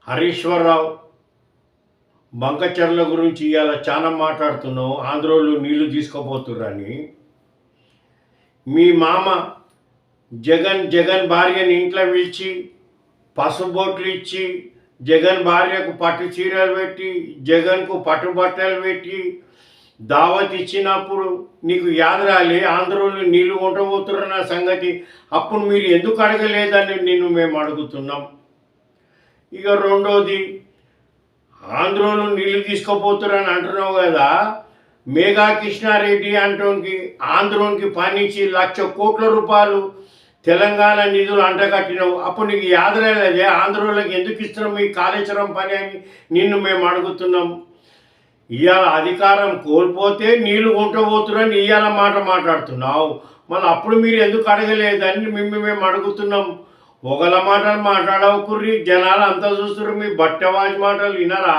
హరీశ్వరరావు బంకచర్ల గురించి ఇవాళ చాలా మాట్లాడుతున్నావు. ఆంధ్రోళ్ళు నీళ్లు తీసుకోపోతుర్రని. మీ మామ జగన్ భార్యని ఇంట్లో పిలిచి పసుబొట్లు ఇచ్చి జగన్ భార్యకు పట్టు చీరలు పెట్టి జగన్కు పట్టుబట్టలు పెట్టి దావత్ ఇచ్చినప్పుడు నీకు యాదరాలి ఆంధ్రోళ్ళు నీళ్లు కొంటపోతుర్రన్న సంగతి అప్పుడు మీరు ఎందుకు అడగలేదని నిన్ను మేము అడుగుతున్నాం. ఇక రెండోది, ఆంధ్రోలు నీళ్లు తీసుకుపోతారని అంటున్నావు కదా. మేఘా కృష్ణారెడ్డి అంటోనికి ఆంధ్రోనికి పనిచ్చి 1,00,000 కోట్ల రూపాయలు తెలంగాణ నిధులు అంటగట్టినావు. అప్పుడు నీకు యాదరాలేదే ఆంధ్రోళ్ళకి ఎందుకు ఇస్తున్నాం ఈ కాళేశ్వరం పని అని నిన్ను మేము అడుగుతున్నాం. ఇవాళ అధికారం కోల్పోతే నీళ్లు కొంటపోతురని ఇవాళ మాట మాట్లాడుతున్నావు. మళ్ళీ అప్పుడు మీరు ఎందుకు అడగలేదని మేము అడుగుతున్నాం. ఒకళ్ళ మాటలు మాట్లాడవు కుర్రి, జనాలు అంతా చూస్తున్నారు. మీ బట్టవాజి మాటలు వినరా?